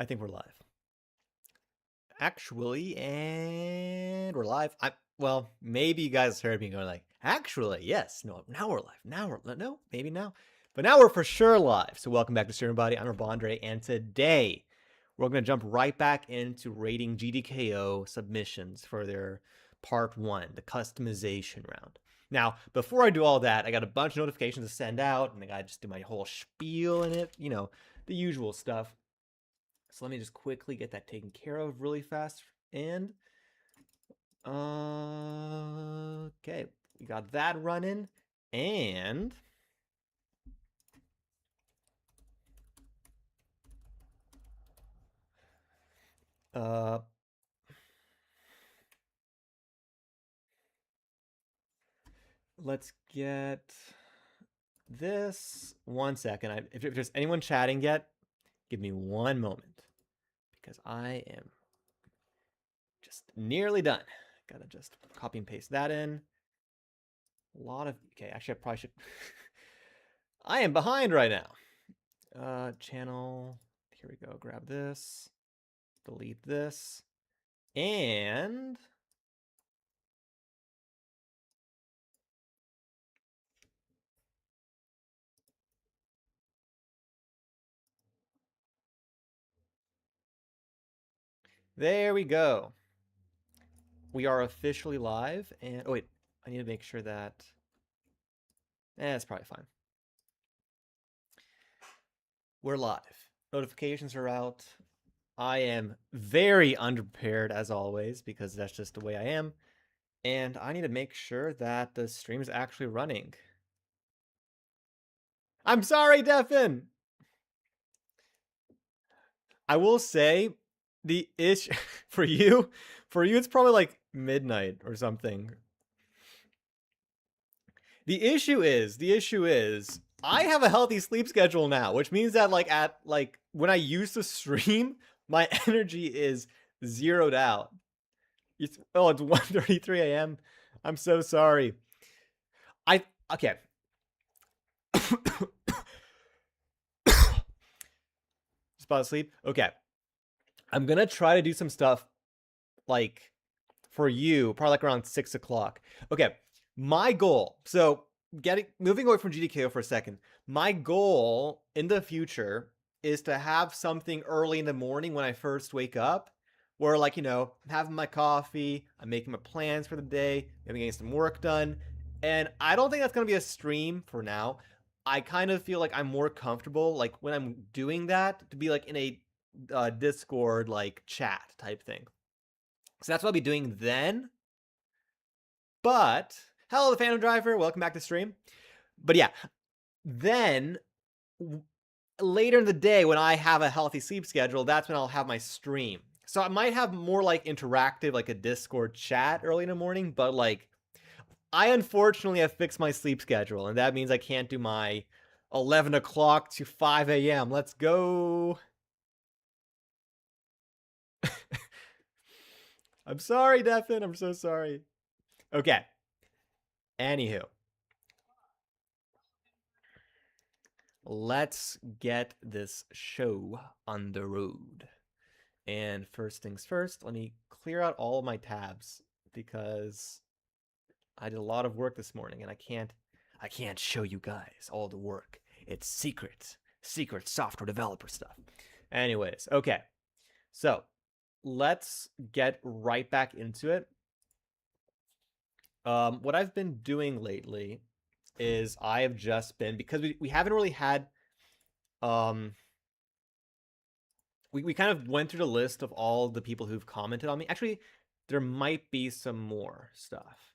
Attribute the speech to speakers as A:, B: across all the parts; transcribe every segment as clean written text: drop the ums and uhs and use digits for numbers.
A: I think we're live. Actually, and we're live. Well, maybe you guys heard me going like, actually, yes. No, now we're live. No, maybe now. But now we're for sure live. So welcome back to Stream Everybody. I'm Rabondre, and today we're going to jump right back into rating GDKO submissions for their part 1, the customization round. Now, before I do all that, I got a bunch of notifications to send out, and I got to just do my whole spiel in it, the usual stuff. So let me just quickly get that taken care of really fast. And okay, we got that running. And let's get this. 1 second. If there's anyone chatting yet, give me 1 moment because I am just nearly done. Gotta just copy and paste that in. A lot of okay. Actually, I probably should. I am behind right now. Channel. Here we go. Grab this. Delete this. And there we go. We are officially live. And oh wait, I need to make sure that it's probably fine. We're live. Notifications are out. I am very underprepared as always because that's just the way I am. And I need to make sure that the stream is actually running. I'm sorry, Devin. I will say the issue for you, it's probably like midnight or something. The issue is I have a healthy sleep schedule now, which means that when I used to stream, my energy is zeroed out. It's 1:33 a.m. I'm so sorry. Okay. Just about to sleep. Okay. I'm gonna try to do some stuff like for you, probably like around 6 o'clock. Okay. My goal. So moving away from GDKO for a second, my goal in the future is to have something early in the morning when I first wake up where I'm having my coffee, I'm making my plans for the day, I'm getting some work done. And I don't think that's going to be a stream for now. I kind of feel like I'm more comfortable like when I'm doing that to be like in a Discord like chat type thing. So that's what I'll be doing then. But hello, the Phantom Driver. Welcome back to stream. But yeah, then later in the day when I have a healthy sleep schedule, that's when I'll have my stream. So I might have more like interactive, like a Discord chat early in the morning. But like, I unfortunately have fixed my sleep schedule, and that means I can't do my 11 o'clock to 5 a.m. Let's go. I'm sorry, Devin. I'm so sorry. Okay. Anywho. Let's get this show on the road. And first things first, let me clear out all of my tabs because I did a lot of work this morning and I can't show you guys all the work. It's secret software developer stuff. Anyways, okay. So, let's get right back into it. What I've been doing lately is I have just been, because we haven't really had we kind of went through the list of all the people who've commented on me. Actually, there might be some more stuff.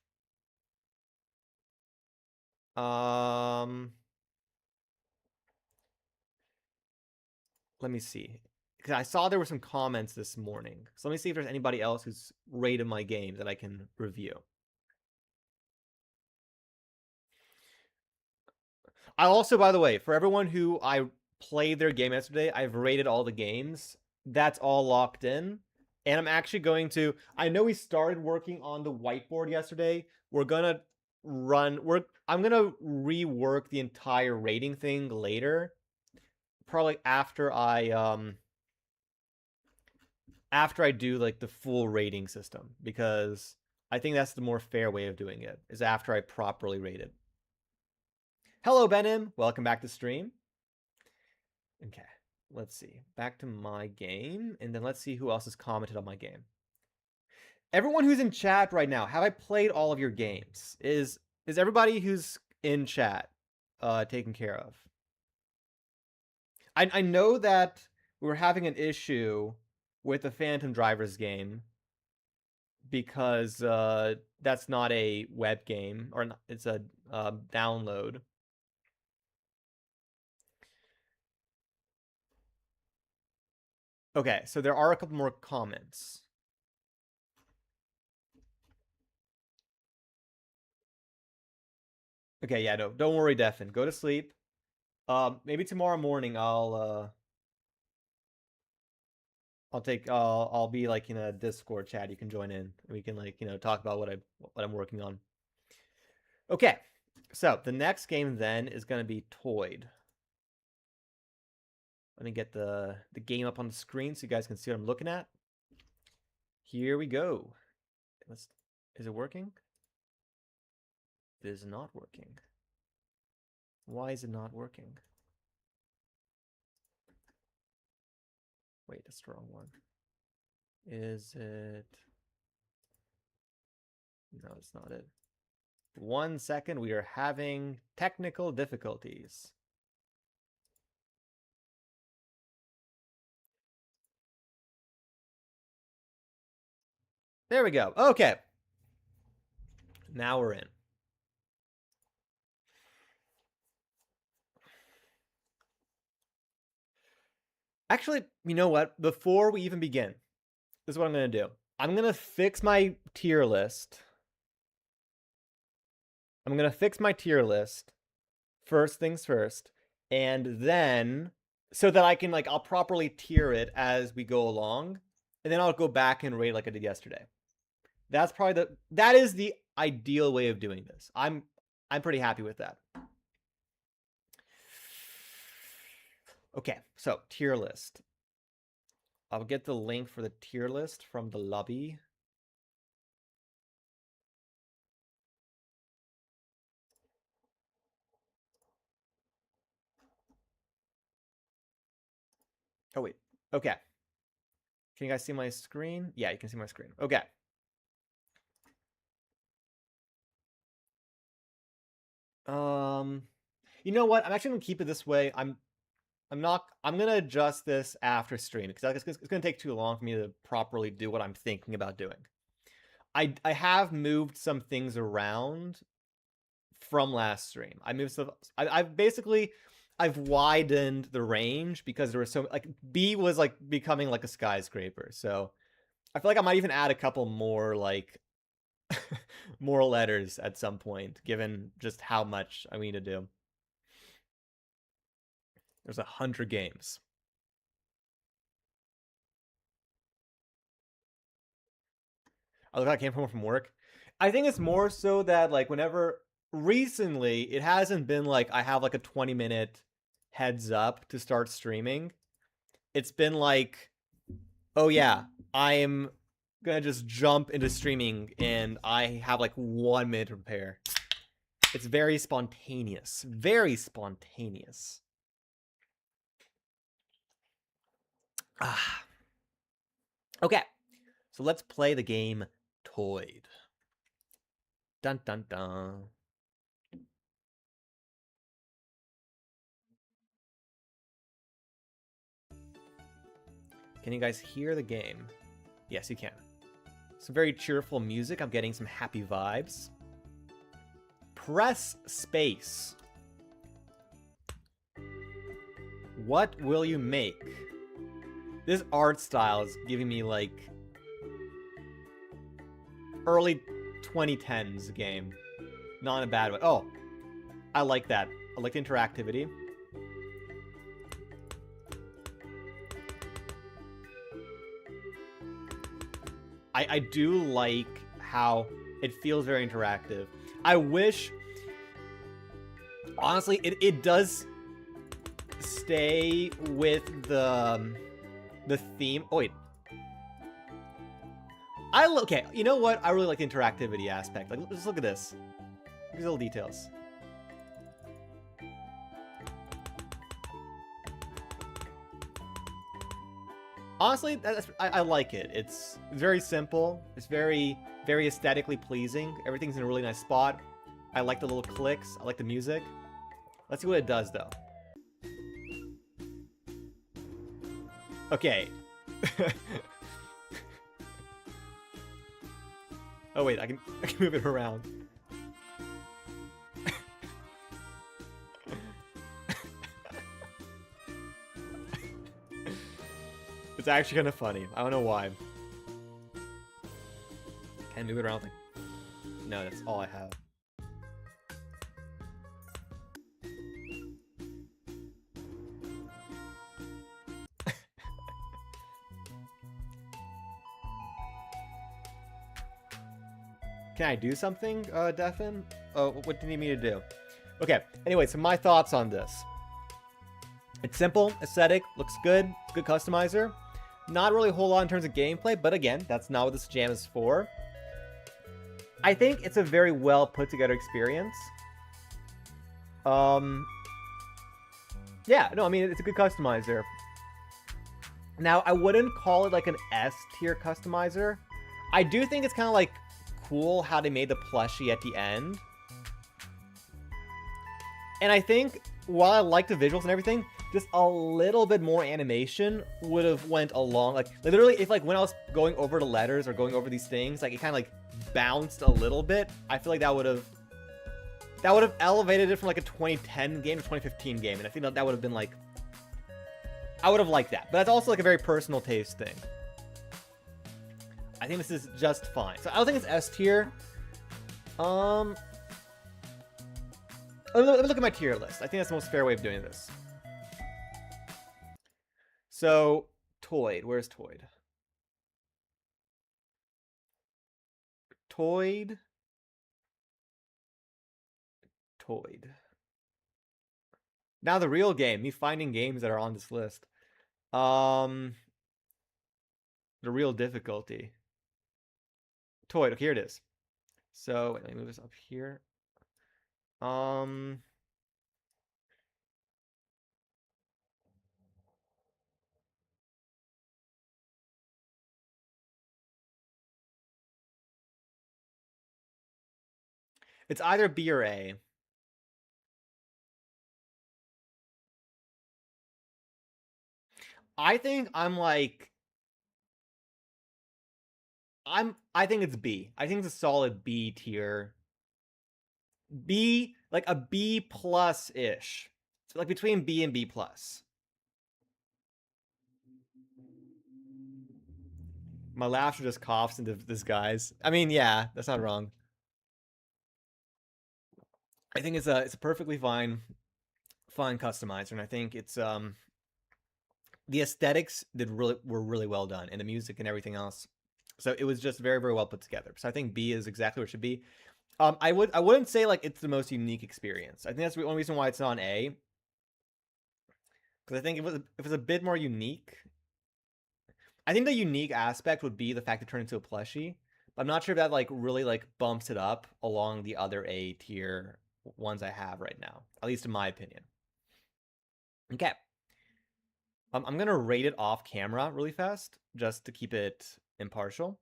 A: Let me see. Because I saw there were some comments this morning. So let me see if there's anybody else who's rated my game that I can review. I also, by the way, for everyone who I played their game yesterday, I've rated all the games. That's all locked in. And I'm actually going to, I know we started working on the whiteboard yesterday. I'm going to rework the entire rating thing later. Probably after I after I do like the full rating system, because I think that's the more fair way of doing it, is after I properly rate it. Hello, Benim. Welcome back to stream. Okay, let's see. Back to my game, and then let's see who else has commented on my game. Everyone who's in chat right now, have I played all of your games? Is everybody who's in chat taken care of? I know that we were having an issue with the Phantom Drivers game because that's not a web game, or not, it's a download. Okay, so there are a couple more comments. Okay, yeah, no, don't worry, Defin. Go to sleep. Maybe tomorrow morning I'll be like in a Discord chat. You can join in. We can like, talk about what I'm working on. Okay, so the next game then is gonna be Toyed. Let me get the game up on the screen so you guys can see what I'm looking at. Here we go. Is it working? It is not working. Why is it not working? Wait, that's the wrong one. Is it? No, it's not it. 1 second, we are having technical difficulties. There we go. Okay. Now we're in. Actually, you know what? Before we even begin, this is what I'm going to do. I'm going to fix my tier list. First things first. And then, so that I can, like, I'll properly tier it as we go along. And then I'll go back and rate like I did yesterday. That is the ideal way of doing this. I'm pretty happy with that. Okay, so tier list. I'll get the link for the tier list from the lobby. Oh, wait. Okay. Can you guys see my screen? Yeah, you can see my screen. Okay. You know what? I'm actually gonna keep it this way. I'm gonna adjust this after stream because it's gonna take too long for me to properly do what I'm thinking about doing. I have moved some things around from last stream. I've widened the range because there was so, like, B was like becoming like a skyscraper. So I feel like I might even add a couple more like more letters at some point, given just how much I need to do. There's 100 games. I look like I came home from work. I think it's more so that, like, whenever recently it hasn't been like I have like a 20-minute heads up to start streaming. It's been like, oh yeah, I'm gonna just jump into streaming and I have like 1 minute to prepare. It's very spontaneous. Very spontaneous. Okay, so let's play the game Toyed. Dun dun dun. Can you guys hear the game? Yes, you can. Some very cheerful music. I'm getting some happy vibes. Press space. What will you make? This art style is giving me like early 2010s game. Not in a bad way. Oh, I like that. I like the interactivity. I do like how it feels very interactive. I wish, honestly, it does stay with the theme. Oh wait, Okay, you know what? I really like the interactivity aspect. Like, just look at this. Look at these little details. Honestly, I like it. It's very simple. It's very aesthetically pleasing. Everything's in a really nice spot. I like the little clicks. I like the music. Let's see what it does, though. Okay. Oh wait, I can move it around. It's actually kind of funny. I don't know why. Can I move it around? No, that's all I have. Can I do something, Defin? Oh, what do you need me to do? Okay, anyway, so my thoughts on this. It's simple, aesthetic, looks good, good customizer. Not really a whole lot in terms of gameplay, but again, that's not what this jam is for. I think it's a very well put together experience. Yeah, no, I mean, it's a good customizer. Now, I wouldn't call it like an S tier customizer. I do think it's kind of like cool how they made the plushie at the end. And I think while I like the visuals and everything, just a little bit more animation would have went along. Like literally, if like when I was going over the letters or going over these things, like it kind of like bounced a little bit. I feel like that would have elevated it from like a 2010 game to 2015 game, and I think that would have been like, I would have liked that. But that's also like a very personal taste thing. I think this is just fine. So I don't think it's S tier. Let me look at my tier list. I think that's the most fair way of doing this. So, Toyd. Where's Toyd? Toyd. Now the real game. Me finding games that are on this list. The real difficulty. Toyd. Okay, here it is. So, wait, let me move this up here. It's either B or A. I think I'm like, I think it's B. I think it's a solid B tier. B, like a B plus ish. So like between B and B plus. My laughter just coughs into disguise. I mean, yeah, that's not wrong. I think it's a perfectly fine customizer, and I think it's the aesthetics were really well done, and the music and everything else. So it was just very well put together. So I think B is exactly what it should be. I wouldn't say like it's the most unique experience. I think that's the only reason why it's on A. Because I think if it was a bit more unique, I think the unique aspect would be the fact it turned into a plushie. But I'm not sure if that like really like bumps it up along the other A tier ones I have right now, at least in my opinion. Okay. I'm gonna rate it off camera really fast, just to keep it impartial.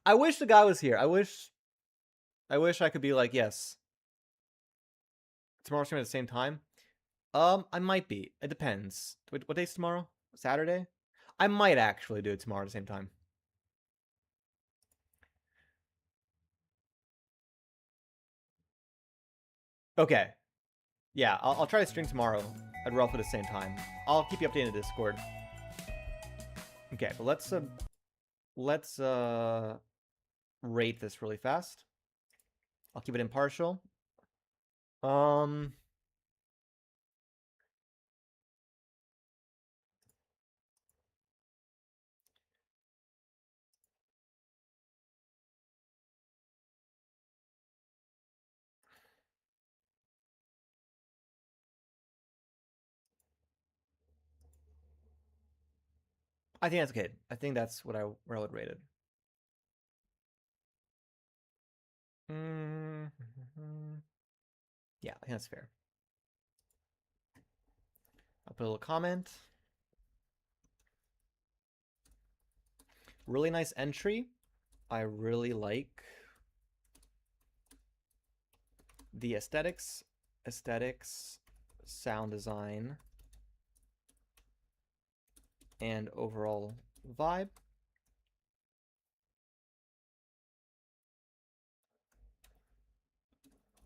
A: I wish the guy was here. I wish I could be like, yes, tomorrow's stream at the same time. I might be. It depends. What day's tomorrow? Saturday? I might actually do it tomorrow at the same time. Okay. Yeah, I'll try to stream tomorrow at roughly the same time. I'll keep you updated in the Discord. Okay, but let's rate this really fast. I'll keep it impartial. I think that's okay. I think that's where I would rate it. Yeah, I think that's fair. I'll put a little comment. Really nice entry. I really like the aesthetics, sound design, and overall vibe.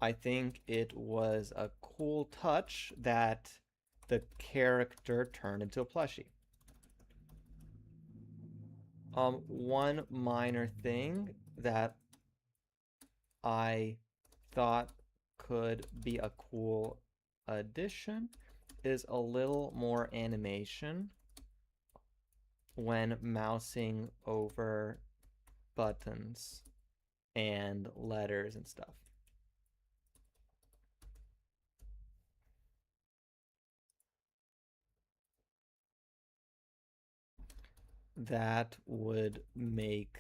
A: I think it was a cool touch that the character turned into a plushie. One minor thing that I thought could be a cool addition is a little more animation when mousing over buttons and letters and stuff. That would make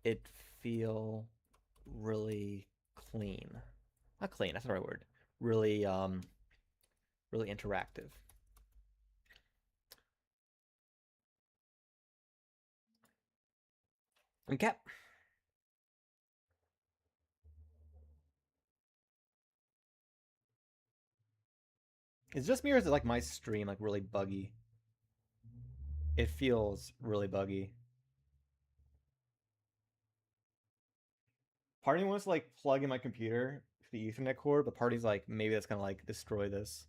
A: it feel really clean. Not clean, that's not the right word. Really really interactive. Okay. It's just me, or is it like my stream like really buggy? It feels really buggy. Part of me wants to like plug in my computer to the Ethernet cord, but party's like maybe that's gonna like destroy this.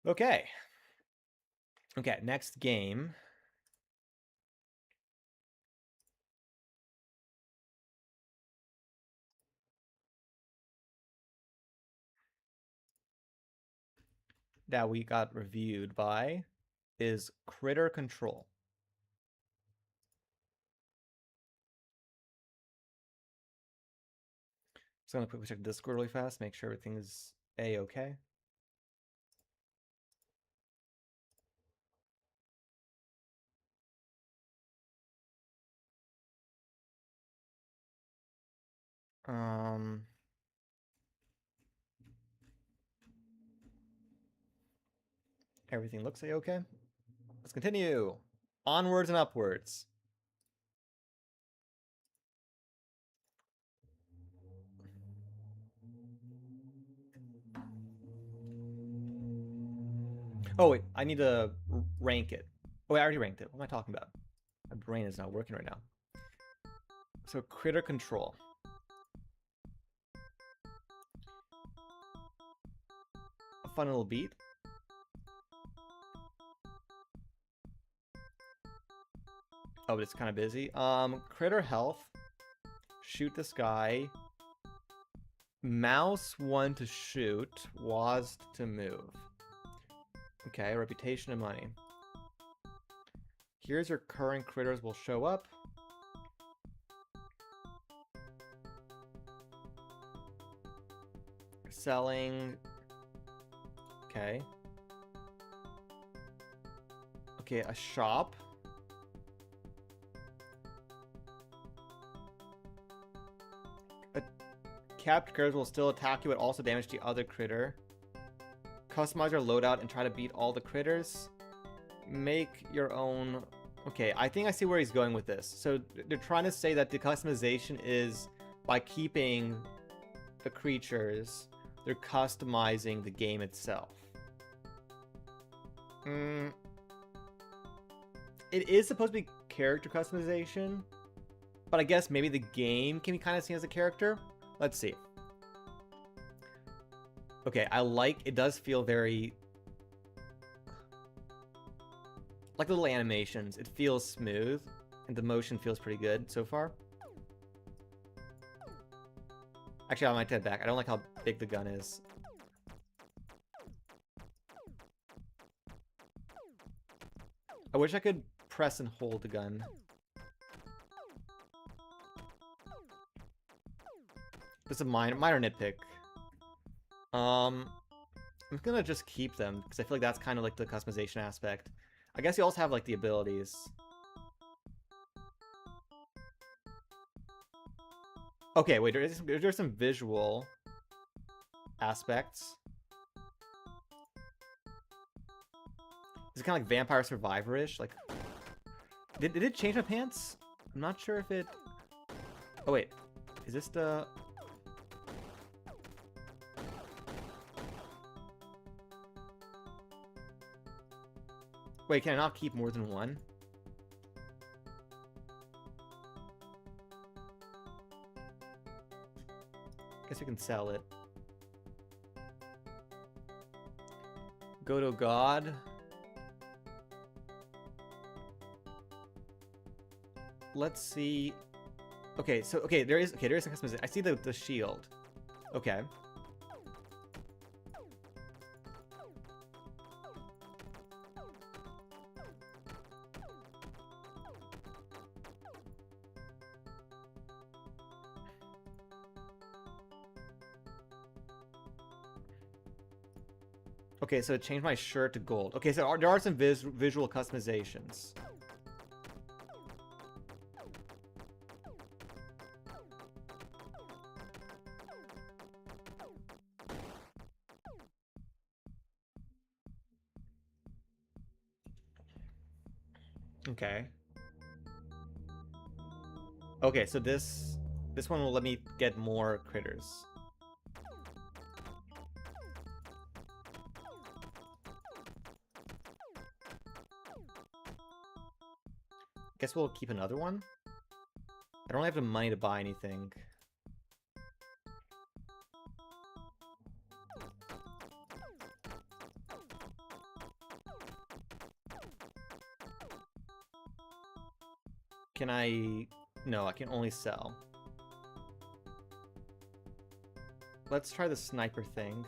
A: Okay. Okay, next game. That we got reviewed by is Critter Control. So I'm gonna quickly check Discord really fast, make sure everything is A-okay. Everything looks A-okay. Let's continue. Onwards and upwards. Oh wait, I need to rank it. Oh wait, I already ranked it. What am I talking about? My brain is not working right now. So Critter Control. A fun little beat. Oh, but it's kind of busy. Critter Health. Shoot this guy. Mouse 1 to shoot. WASD to move. Okay, reputation and money. Here's your current critters will show up. Selling. Okay. Okay, a shop. Capped critters will still attack you, but also damage the other critter. Customize your loadout and try to beat all the critters. Make your own... Okay, I think I see where he's going with this. So they're trying to say that the customization is by keeping the creatures, they're customizing the game itself. It is supposed to be character customization, but I guess maybe the game can be kind of seen as a character. Let's see. Okay, I like, it does feel very... like little animations. It feels smooth, and the motion feels pretty good so far. Actually, I might head back. I don't like how big the gun is. I wish I could press and hold the gun. It's a minor nitpick. I'm gonna just keep them because I feel like that's kind of like the customization aspect. I guess you also have like the abilities. Okay, wait, there's some visual aspects. Is it kind of like Vampire Survivor-ish? Like, did it change my pants? I'm not sure if it... Oh, wait. Is this the... Wait, can I not keep more than one? Guess we can sell it. Go to God. Let's see. Okay, so there is some customization. I see the shield. Okay. Okay, so it changed my shirt to gold. Okay, so there are some visual customizations. Okay. Okay, so this one will let me get more critters. Guess we'll keep another one. I don't have the money to buy anything. Can I... No, I can only sell. Let's try the sniper thing.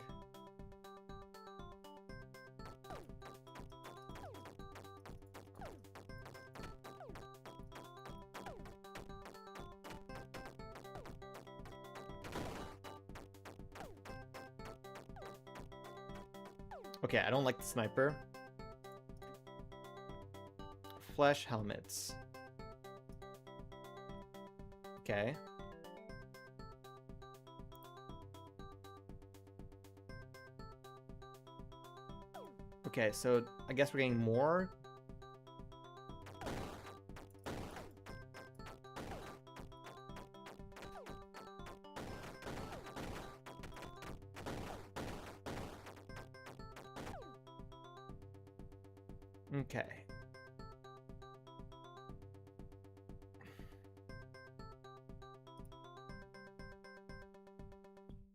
A: Okay, I don't like the sniper. Flesh helmets. Okay. Okay, so I guess we're getting more. Okay.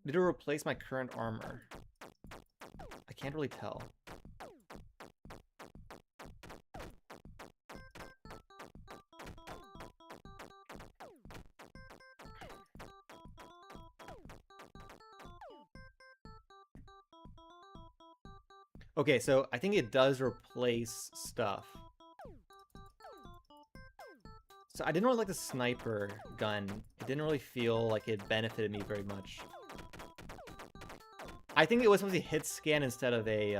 A: Did it replace my current armor? I can't really tell. Okay, so I think it does replace stuff. So I didn't really like the sniper gun. It didn't really feel like it benefited me very much. I think it was supposed to be hit scan instead of a,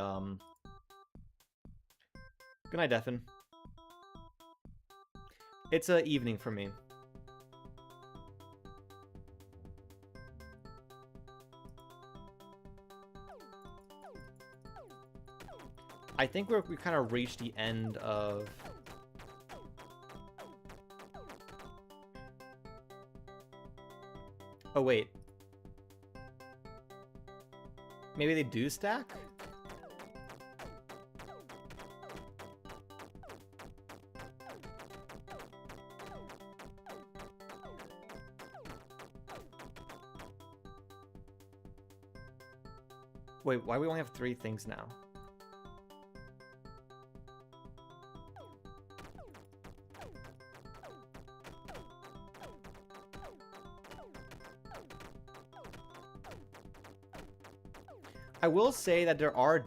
A: Good night, Defin. It's a evening for me. I think we kind of reached the end of... Oh, wait. Maybe they do stack? Wait, why do we only have 3 things now? I will say that there are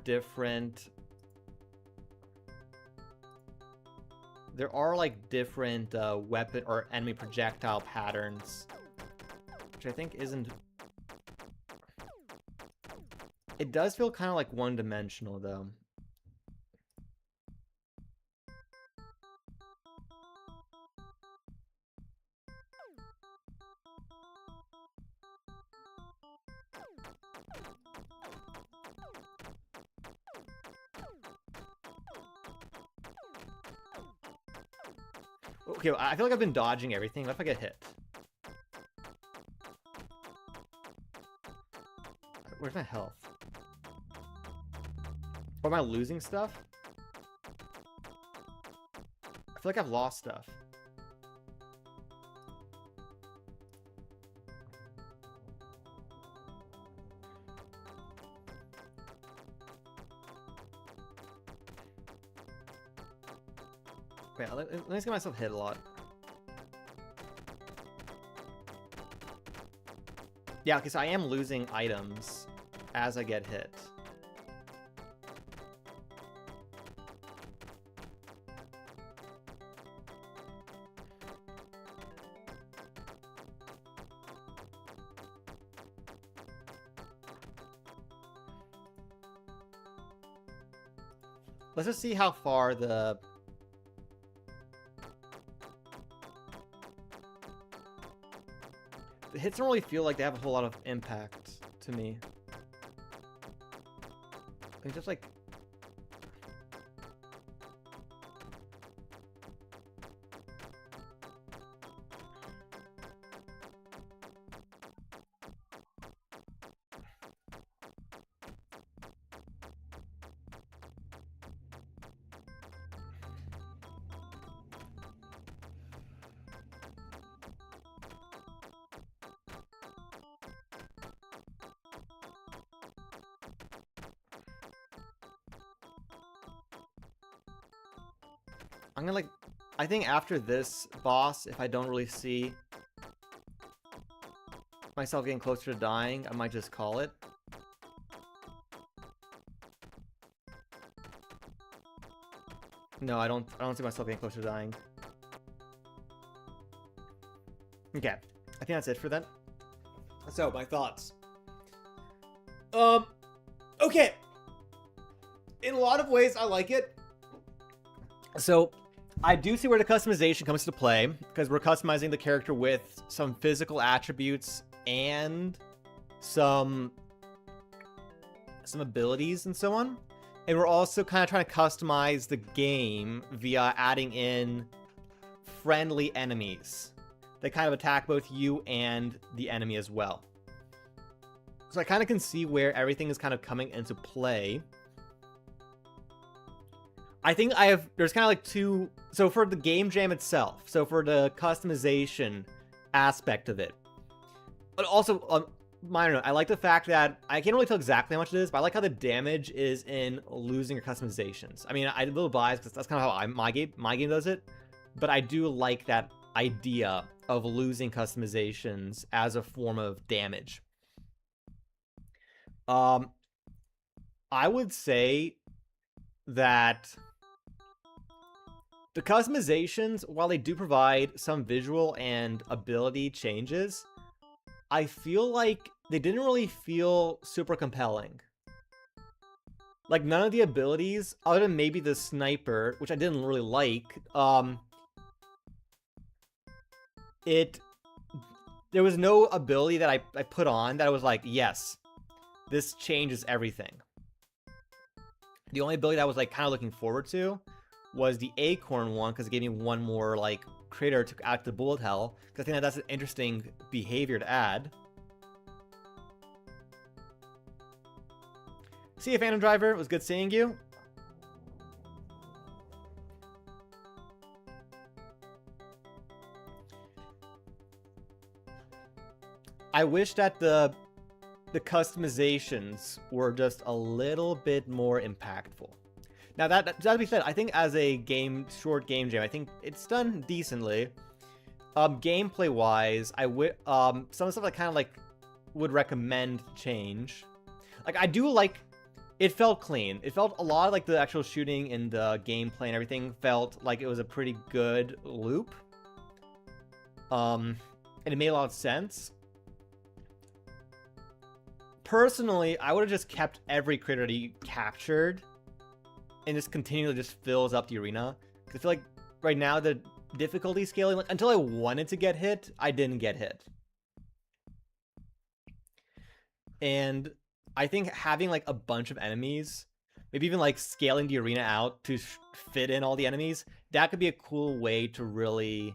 A: like different weapon or enemy projectile patterns, which I think isn't It does feel kind of like one-dimensional, though. Okay, I feel like I've been dodging everything. What if I get hit? Where's my health? Or am I losing stuff? I feel like I've lost stuff. Wait, let me just get myself hit a lot. Yeah, because I am losing items as I get hit. Let's just see how far the hits don't really feel like they have a whole lot of impact to me. They're just like... I'm gonna like... I think after this boss, if I don't really see myself getting closer to dying, I might just call it. No, I don't see myself getting closer to dying. Okay. I think that's it for that. So, my thoughts. Okay. In a lot of ways, I like it. So, I do see where the customization comes to play, because we're customizing the character with some physical attributes and some abilities and so on. And we're also kind of trying to customize the game via adding in friendly enemies that kind of attack both you and the enemy as well. So I kind of can see where everything is kind of coming into play. I think there's kind of like two, so for the game jam itself, so for the customization aspect of it, but also, minor note, I like the fact that, I can't really tell exactly how much it is, but I like how the damage is in losing your customizations. I mean, I'm a little biased because that's kind of how my game does it, but I do like that idea of losing customizations as a form of damage. I would say that the customizations, while they do provide some visual and ability changes, I feel like they didn't really feel super compelling. Like, none of the abilities, other than maybe the sniper, which I didn't really like, there was no ability that I put on that I was like, yes, this changes everything. The only ability that I was like kind of looking forward to was the acorn one, because it gave me one more like critter to add to the bullet hell, because I think that that's an interesting behavior to add. See you, Phantom Driver. It was good seeing you. I wish that the customizations were just a little bit more impactful. Now, that being said, I think as a short game jam, I think it's done decently. Gameplay-wise, some stuff I kind of like would recommend change. Like, I do like, it felt clean. It felt a lot like the actual shooting and the gameplay and everything felt like it was a pretty good loop. And it made a lot of sense. personally, I would have just kept every critter that you captured and just continually just fills up the arena. Because I feel like right now the difficulty scaling, like until I wanted to get hit, I didn't get hit. And I think having like a bunch of enemies, maybe even like scaling the arena out to fit in all the enemies, that could be a cool way to really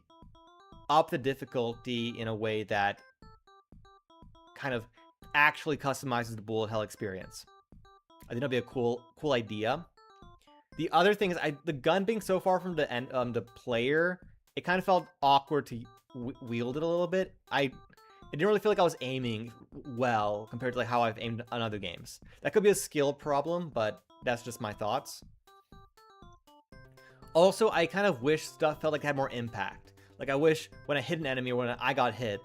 A: up the difficulty in a way that kind of actually customizes the bullet hell experience. I think that'd be a cool idea. The other thing is, the gun being so far from the player, it kind of felt awkward to wield it a little bit. I didn't really feel like I was aiming well compared to like how I've aimed on other games. That could be a skill problem, but that's just my thoughts. Also, I kind of wish stuff felt like it had more impact. Like I wish when I hit an enemy or when I got hit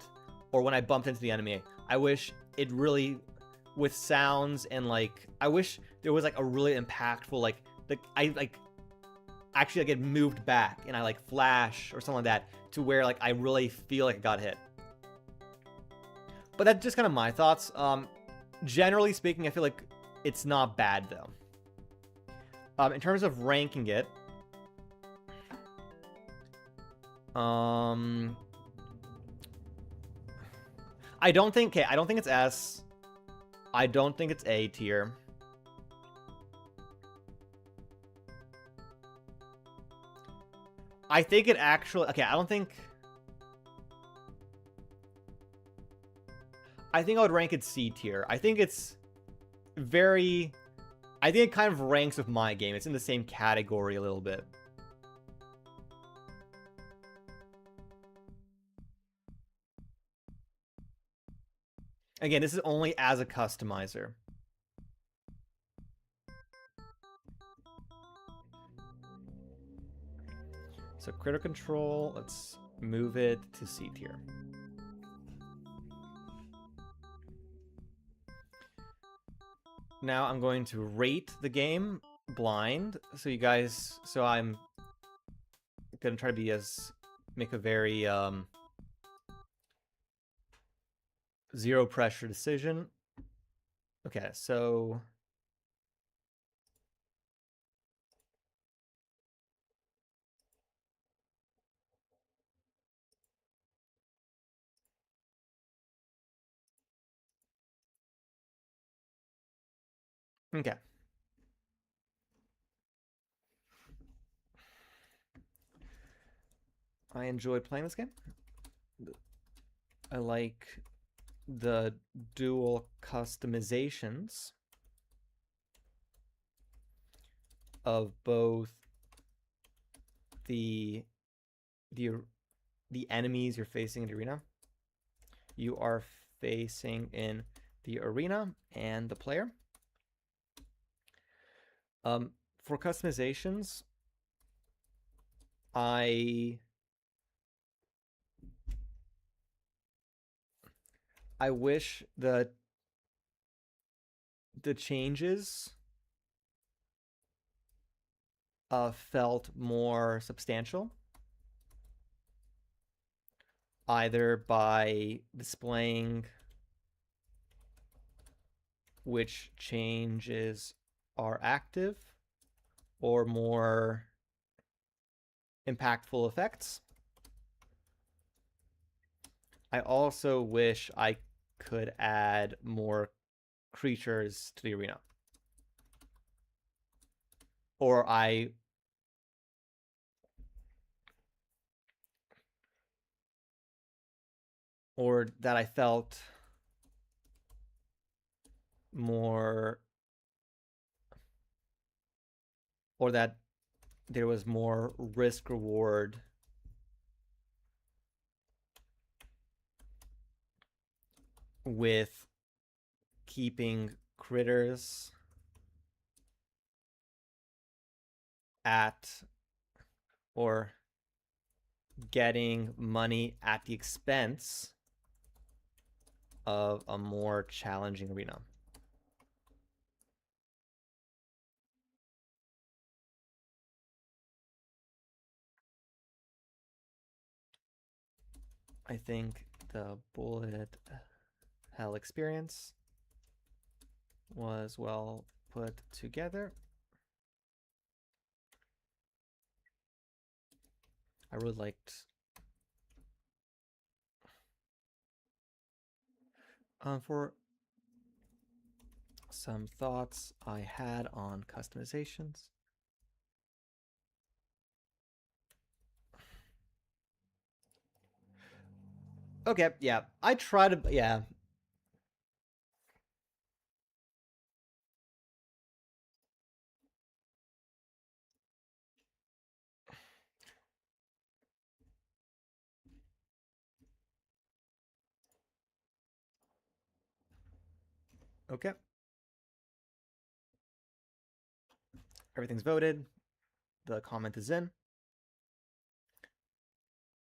A: or when I bumped into the enemy, I wish it really, with sounds and like, I wish there was like a really impactful like I like actually like it moved back and I like flash or something like that to where like I really feel like I got hit. But that's just kind of my thoughts. Generally speaking, I feel like it's not bad though. In terms of ranking it, I don't think it's S. I don't think it's A tier. I think it actually... Okay, I think I would rank it C tier. I think it's very... I think it kind of ranks with my game. It's in the same category a little bit. Again, this is only as a customizer. So critter control, let's move it to C tier. Now I'm going to rate the game blind. So you guys, so I'm gonna try to be make a very zero pressure decision. Okay, so okay. I enjoyed playing this game. I like the dual customizations of both the enemies you're facing in the arena. You are facing in the arena and the player. For customizations, I wish the changes felt more substantial, either by displaying which changes are active or more impactful effects. I also wish I could add more creatures to the arena. Or that I felt more, or that there was more risk reward with keeping critters at or getting money at the expense of a more challenging arena. I think the bullet hell experience was well put together. I really liked for some thoughts I had on customizations. Okay, yeah. I try to, yeah. Okay. Everything's voted. The comment is in.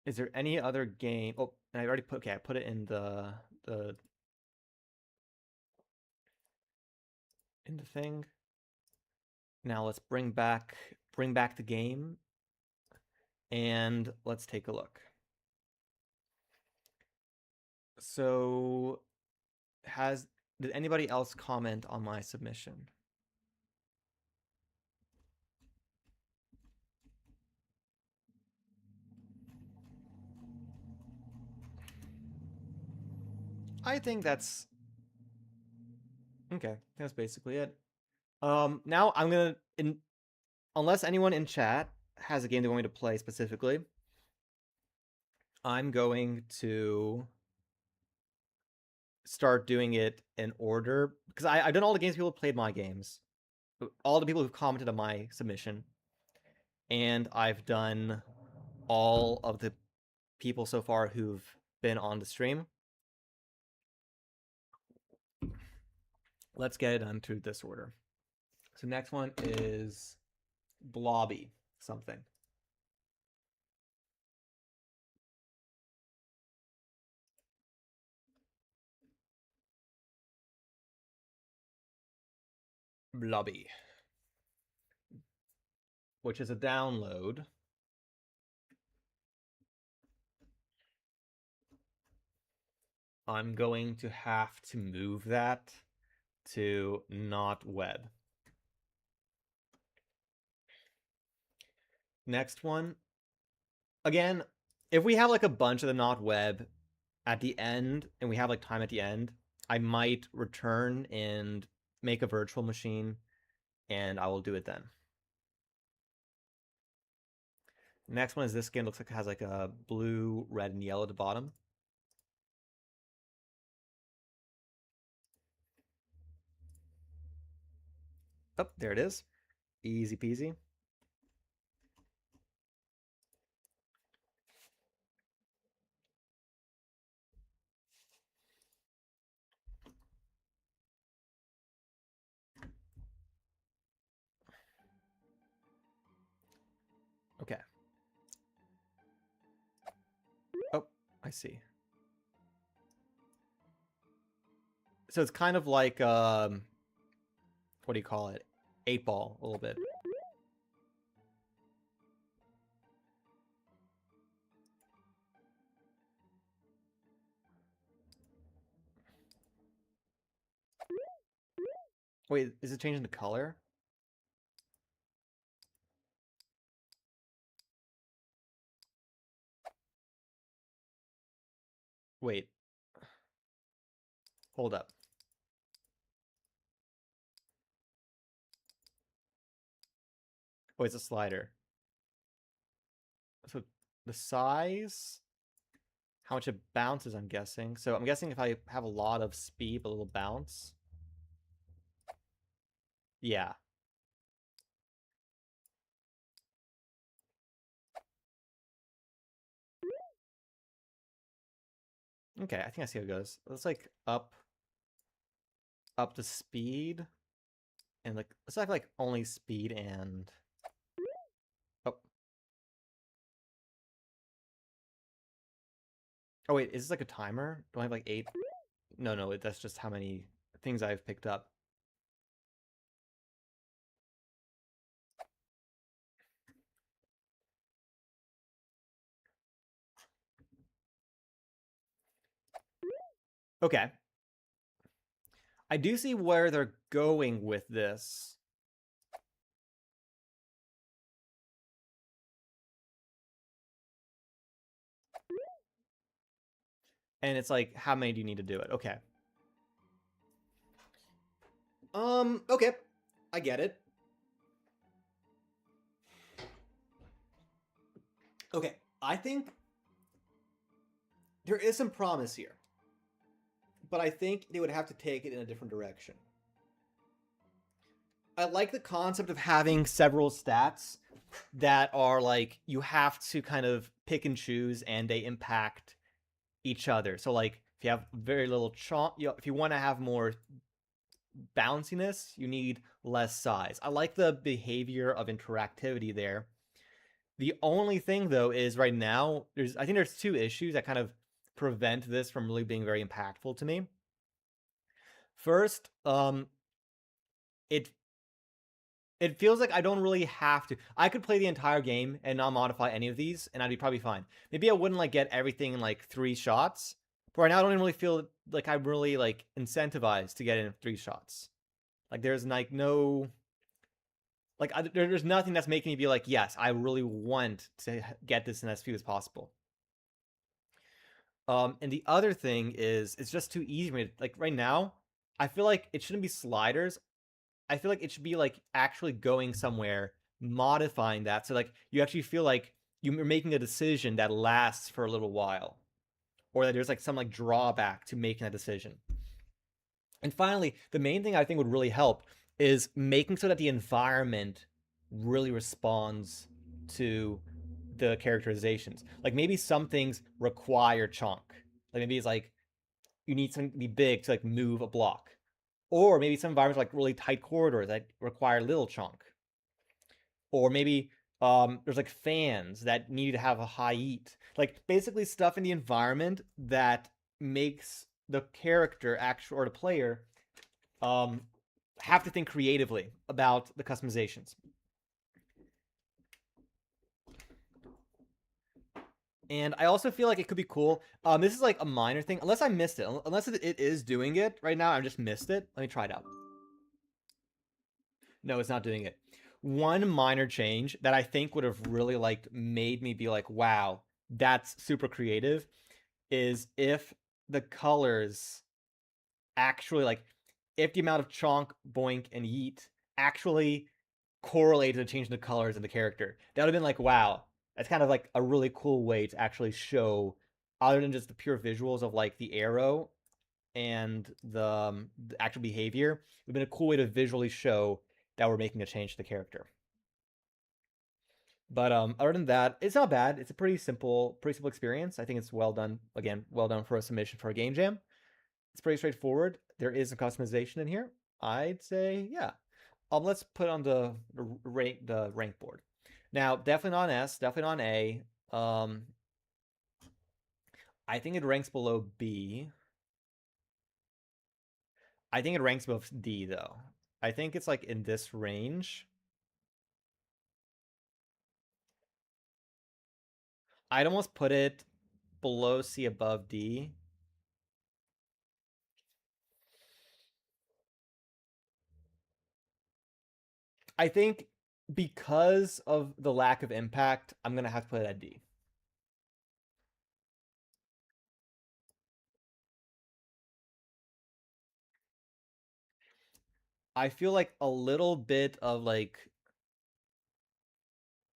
A: Is there any other game? Oh, I already put, okay, I put it in the in the thing. Now let's bring back the game and let's take a look. So did anybody else comment on my submission? I think that's okay. That's basically it. Now I'm gonna unless anyone in chat has a game they want me to play specifically, I'm going to start doing it in order because I've done all the games people have played my games, all the people who've commented on my submission, and I've done all of the people so far who've been on the stream. Let's get it into this order. So next one is Blobby something. Blobby, which is a download. I'm going to have to move that to not web. Next one. Again, if we have like a bunch of the not web at the end and we have like time at the end, I might return and make a virtual machine and I will do it then. Next one is this skin. Looks like it has like a blue, red, and yellow at the bottom. Oh, there it is. Easy peasy. Okay. Oh, I see. So it's kind of like what do you call it? 8-ball a little bit. Wait, is it changing the color? Wait. Hold up. Oh, it's a slider. So the size, how much it bounces, I'm guessing. So I'm guessing if I have a lot of speed, but a little bounce. Yeah. Okay, I think I see how it goes. Let's like up the speed and like let's have like only speed and oh. Oh wait, is this like a timer? Do I have like 8? No, that's just how many things I've picked up. Okay. I do see where they're going with this. And it's like, how many do you need to do it? Okay. Okay. I get it. Okay. I think there is some promise here, but I think they would have to take it in a different direction. I like the concept of having several stats that are like you have to kind of pick and choose and they impact each other. So like if you have very little chomp, if you want to have more bounciness, you need less size. I like the behavior of interactivity there. The only thing though is right now I think there's two issues that kind of prevent this from really being very impactful to me. First, it it feels like I don't really have to. I could play the entire game and not modify any of these, and I'd be probably fine. Maybe I wouldn't like get everything in like 3 shots. But right now, I don't even really feel like I'm really like incentivized to get in 3 shots. Like there's like no like there's nothing that's making me be like, yes, I really want to get this in as few as possible. And the other thing is, it's just too easy for me. Like right now, I feel like it shouldn't be sliders. I feel like it should be like actually going somewhere, modifying that, so like you actually feel like you're making a decision that lasts for a little while, or that there's like some like drawback to making that decision. And finally, the main thing I think would really help is making so that the environment really responds to the characterizations. Like maybe some things require chunk. Like maybe it's like you need something to be big to like move a block. Or maybe some environments are like really tight corridors that require little chunk. Or maybe there's like fans that need to have a high eat. Like basically stuff in the environment that makes the character actual or the player um, have to think creatively about the customizations. And I also feel like it could be cool. This is like a minor thing, unless I missed it. Unless it is doing it right now, I just missed it. Let me try it out. No, it's not doing it. One minor change that I think would have really like made me be like, wow, that's super creative is if the colors actually like if the amount of chonk, boink, and yeet actually correlated to the change in the colors of the character. That would have been like, wow, that's kind of like a really cool way to actually show, other than just the pure visuals of like the arrow and the actual behavior. It would have been a cool way to visually show that we're making a change to the character. But other than that, it's not bad. It's a pretty simple experience. I think it's well done. Again, well done for a submission for a game jam. It's pretty straightforward. There is some customization in here. I'd say, yeah. Let's put on the rank board. Now, definitely not an S, definitely not an A. I think it ranks below B. I think it ranks above D though. I think it's like in this range. I'd almost put it below C, above D. I think because of the lack of impact, I'm gonna have to put it at D. I feel like a little bit of like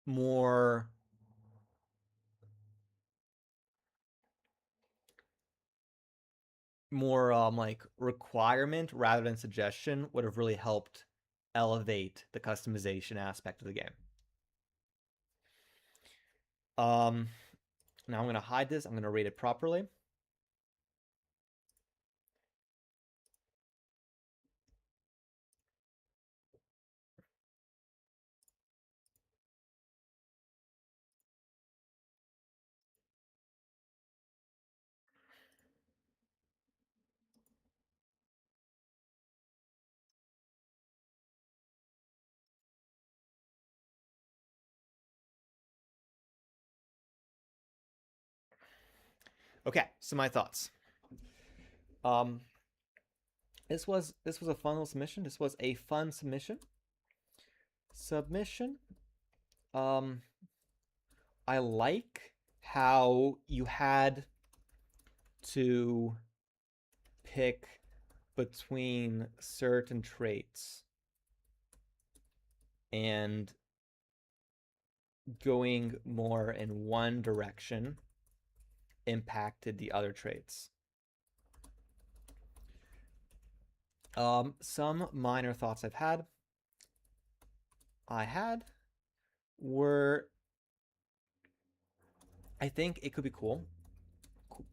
A: more like requirement rather than suggestion would have really helped elevate the customization aspect of the game. Um, Now I'm gonna hide this. I'm gonna rate it properly. Okay, so my thoughts. Um, This was a fun little submission. This was a fun submission. Submission. Um, I like how you had to pick between certain traits and going more in one direction impacted the other traits. Some minor thoughts I had were, I think it could be cool.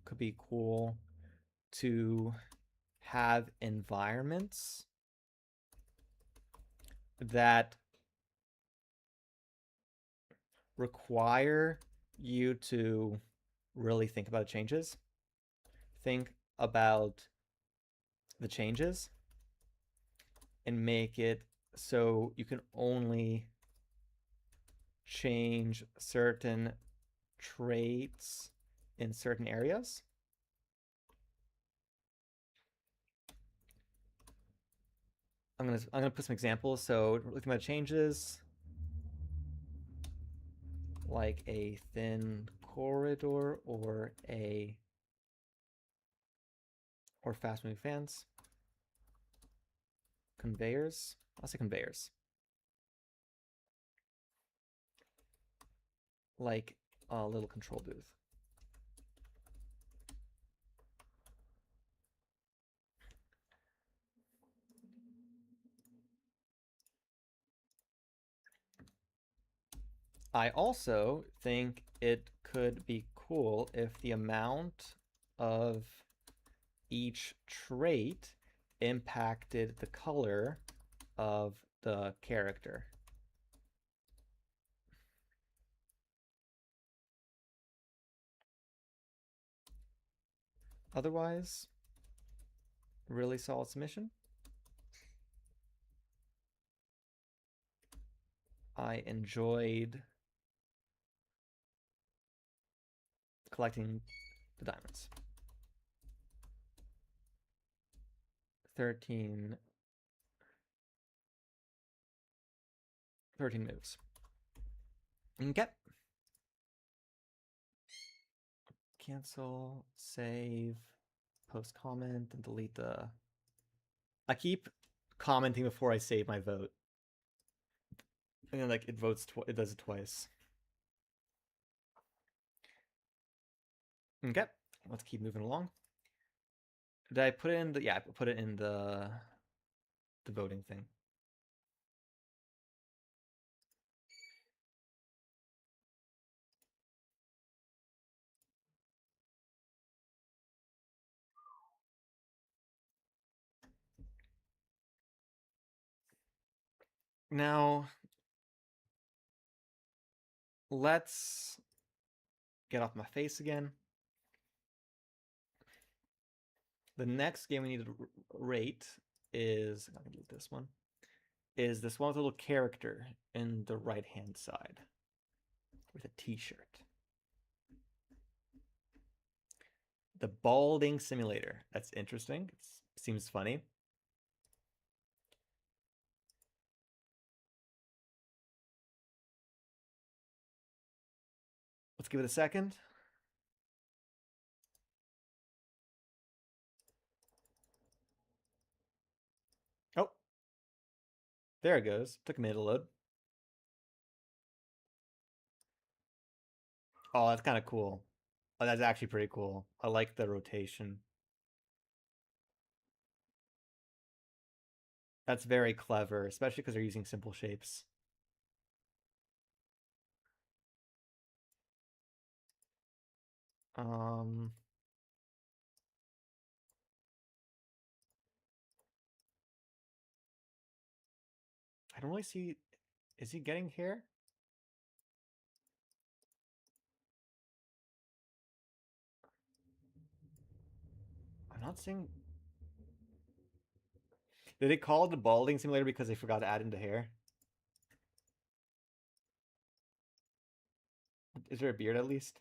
A: Could be cool to have environments that require you to really think about changes. Think about the changes and make it so you can only change certain traits in certain areas. I'm gonna put some examples. So looking at changes, like a thin corridor or fast moving fans. Conveyors. I'll say conveyors. Like a little control booth. I also think it could be cool if the amount of each trait impacted the color of the character. Otherwise, really solid submission. I enjoyed collecting the diamonds. 13 moves. Okay. Cancel, save, post comment, and delete the... I keep commenting before I save my vote. And then like it does it twice. Okay, let's keep moving along. Did I put it in the... Yeah, I put it in the voting thing. Now, let's get off my face again. The next game we need to rate is... I'm gonna do this one. Is this one with a little character in the right-hand side with a t-shirt. The balding simulator. That's interesting. It seems funny. Let's give it a second. Oh, there it goes. Took a minute to load. Oh, that's kind of cool. Oh, that's actually pretty cool. I like the rotation. That's very clever, especially because they're using simple shapes. Um, I don't really see... Is he getting hair? I'm not seeing... Did they call it the balding simulator because they forgot to add into hair? Is there a beard at least?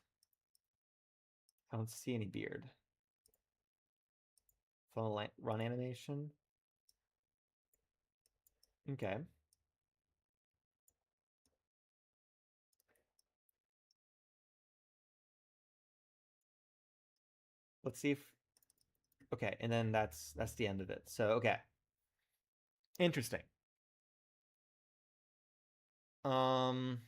A: I don't see any beard. Phone run animation. Okay. Let's see if okay, and then that's the end of it. So okay. Interesting. Um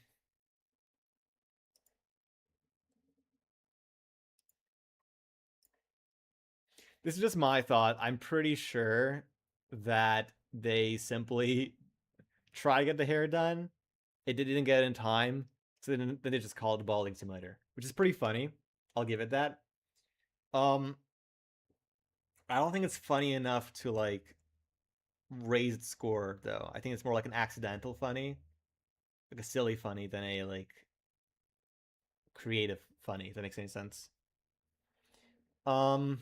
A: this is just my thought. I'm pretty sure that they simply try to get the hair done. It didn't get it in time, so then they just called it balding simulator, which is pretty funny. I'll give it that. Um, I don't think it's funny enough to like raise its score though. I think it's more like an accidental funny, like a silly funny than a like creative funny. If that makes any sense. Um,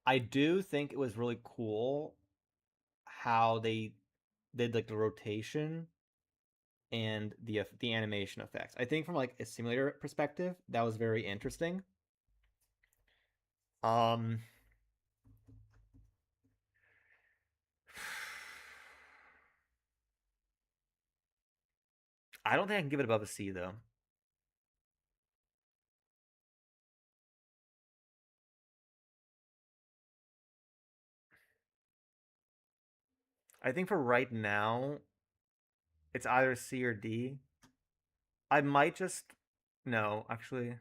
A: I do think it was really cool how they did like the rotation and the animation effects. I think from like a simulator perspective, that was very interesting. Um, I don't think I can give it above a C though. I think for right now, it's either C or D. I might just no, actually.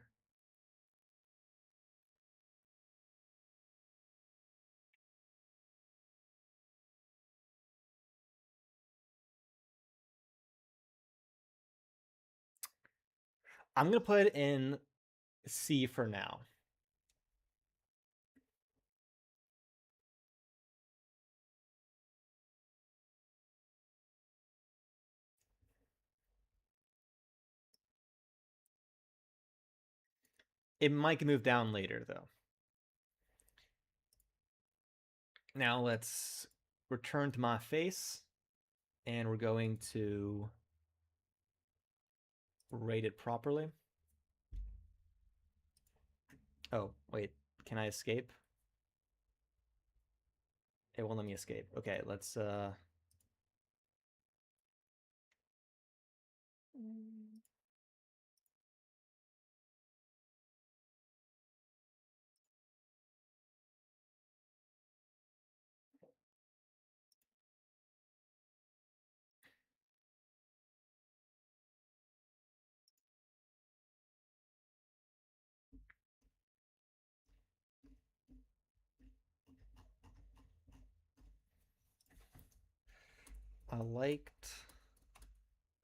A: I'm gonna put it in C for now. It might move down later though. Now let's return to my face and we're going to rate it properly. Oh, wait. Can I escape? It won't let me escape. Okay, let's I liked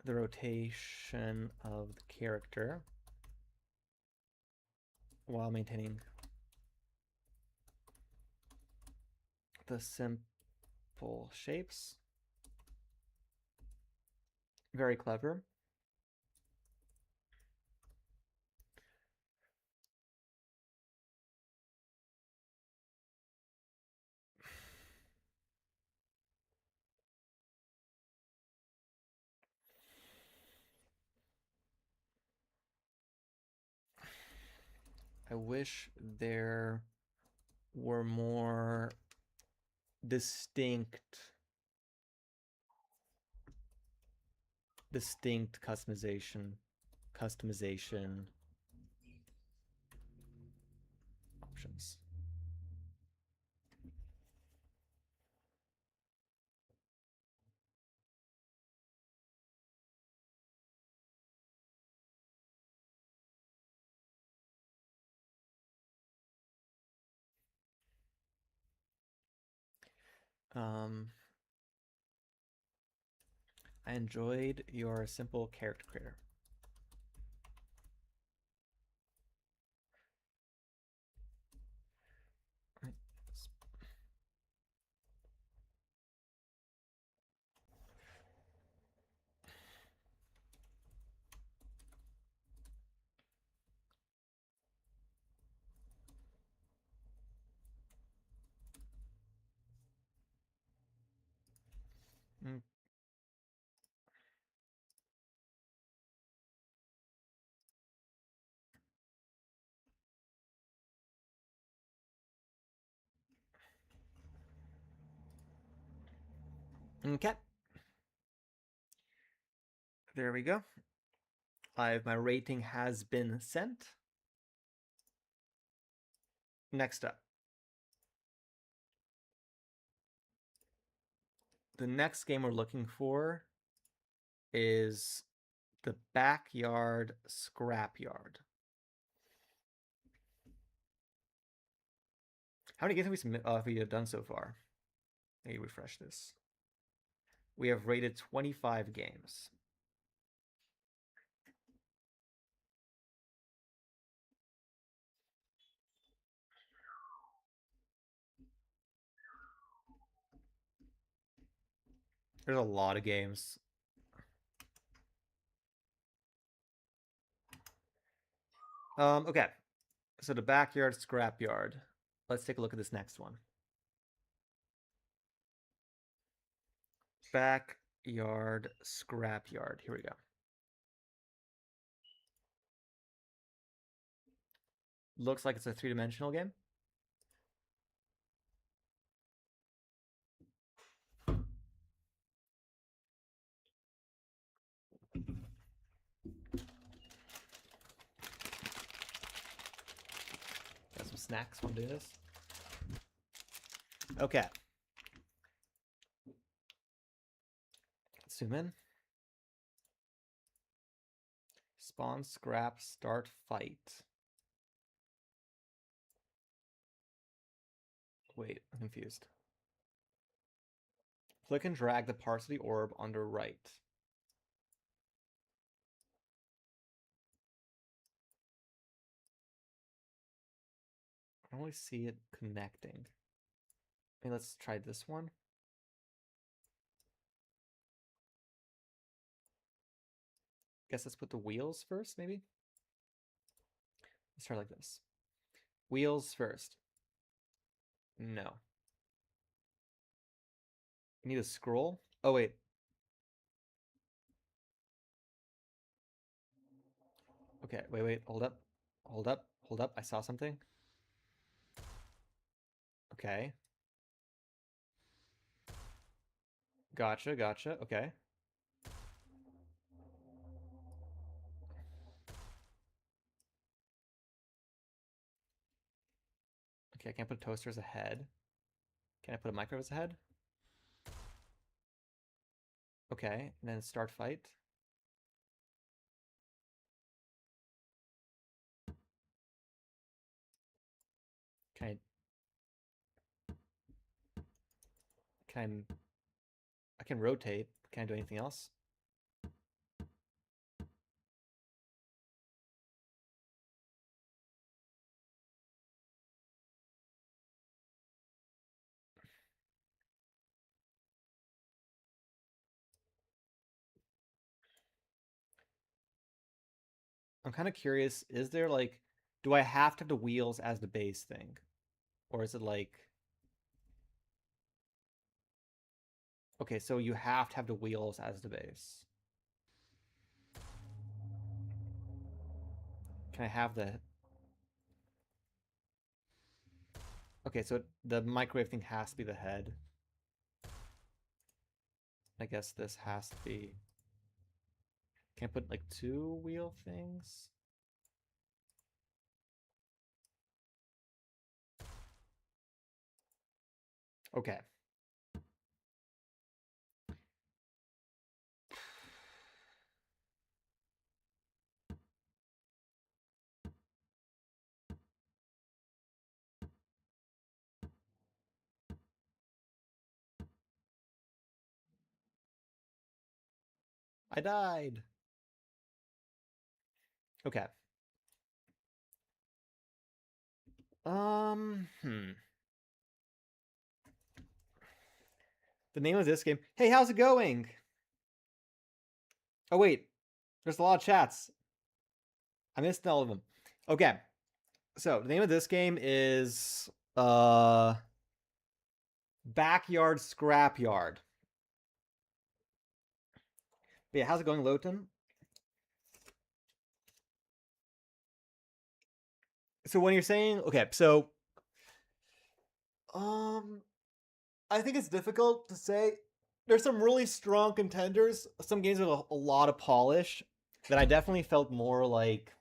A: the rotation of the character while maintaining the simple shapes. Very clever. I wish there were more distinct customization options. Um, I enjoyed your simple character creator. Mm, Okay. There we go. My rating has been sent. Next up. The next game we're looking for is the Backyard Scrapyard. How many games have we done so far? Let me refresh this. We have rated 25 games. There's a lot of games. Okay. So the Backyard Scrapyard. Let's take a look at this next one. Backyard Scrapyard. Here we go. Looks like it's a three-dimensional game. Got some snacks while I'm doing this. Okay. Zoom in. Spawn, scrap, start, fight. Wait, I'm confused. Click and drag the parts of the orb under right. I don't really see it connecting. Okay, let's try this one. Guess let's put the wheels first, maybe? Let's try like this. Wheels first. No. You need a scroll? Oh, wait. Okay, wait. Hold up. Hold up. I saw something. Okay. Gotcha. Okay. Okay, I can't put a toaster as a head. Can I put a microwave as a head? Okay, and then start fight. Can I can rotate. Can I do anything else? I'm kind of curious, is there like, do I have to have the wheels as the base thing? Or is it like, okay, so you have to have the wheels as the base. Can I have the, okay, so the microwave thing has to be the head. I guess this has to be, can I put like two wheel things? Okay. I died. Okay. Hmm. The name of this game. Hey, how's it going? Oh wait, there's a lot of chats. I missed all of them. Okay. So the name of this game is Backyard Scrapyard. But yeah, how's it going, Lowton? So when you're saying okay, so I think it's difficult to say there's some really strong contenders. Some games with a lot of polish that I definitely felt more like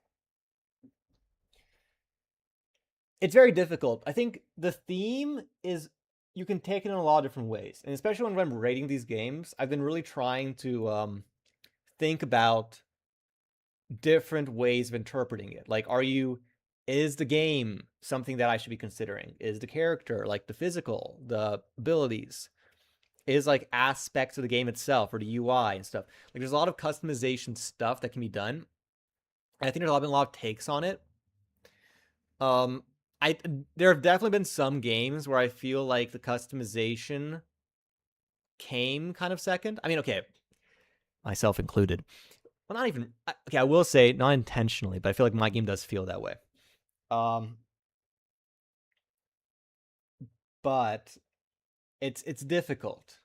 A: it's very difficult. I think the theme is you can take it in a lot of different ways, and especially when I'm rating these games, I've been really trying to think about different ways of interpreting it. Like, is the game something that I should be considering? Is the character, like the physical, the abilities, is like aspects of the game itself or the UI and stuff. Like, there's a lot of customization stuff that can be done. And I think there's been a lot of takes on it. Um, I there have definitely been some games where I feel like the customization came kind of second. I mean, okay, myself included. Well, not even okay. I will say not intentionally, but I feel like my game does feel that way. Um, but it's difficult.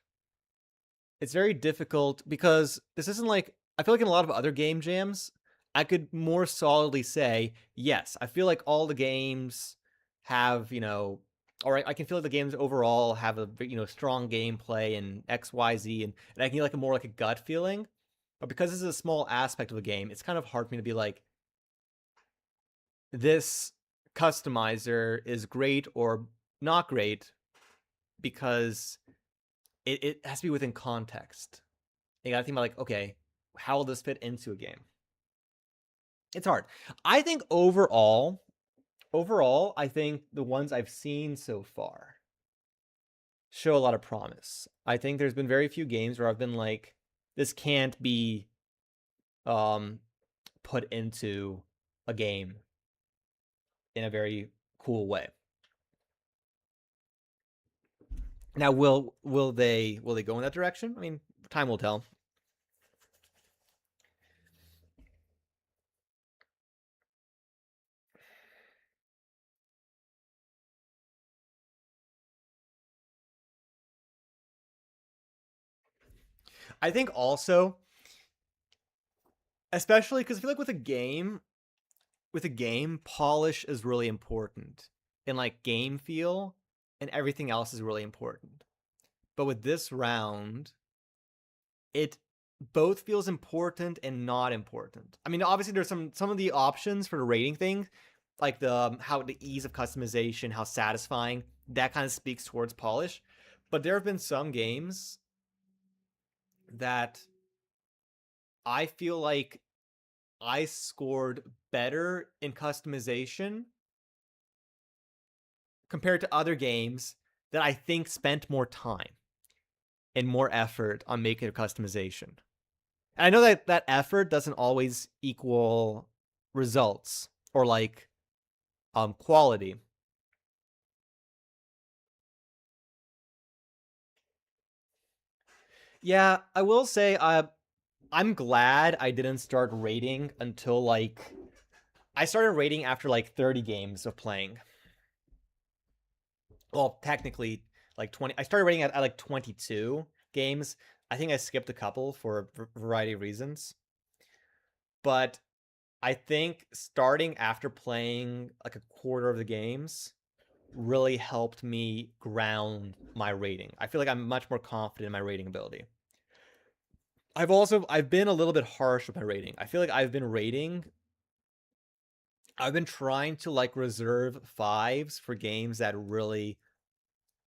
A: It's very difficult because this isn't like I feel like in a lot of other game jams, I could more solidly say yes. I feel like all the games have or I can feel like the games overall have a strong gameplay and X Y Z, and I can get like a more like a gut feeling. But because this is a small aspect of the game, it's kind of hard for me to be like this customizer is great or not great because it has to be within context. You gotta think about like, okay, how will this fit into a game? It's hard. I think overall, I think the ones I've seen so far show a lot of promise. I think there's been very few games where I've been like, this can't be um put into a game in a very cool way. Now, will they go in that direction? I mean, time will tell. I think also, especially because I feel like with a game, polish is really important, and like game feel and everything else is really important. But with this round, it both feels important and not important. I mean, obviously there's some of the options for the rating thing, like how the ease of customization, how satisfying that kind of speaks towards polish. But there have been some games that I feel like I scored better in customization compared to other games that I think spent more time and more effort on making a customization. And I know that that effort doesn't always equal results or like quality. Yeah, I will say I'm glad I didn't start rating until like I started rating after like 30 games of playing. Well, technically like 20. I started rating at like 22 games. I think I skipped a couple for a variety of reasons. But I think starting after playing like a quarter of the games really helped me ground my rating. I feel like I'm much more confident in my rating ability. I've been a little bit harsh with my rating. I feel like I've been trying to like reserve fives for games that really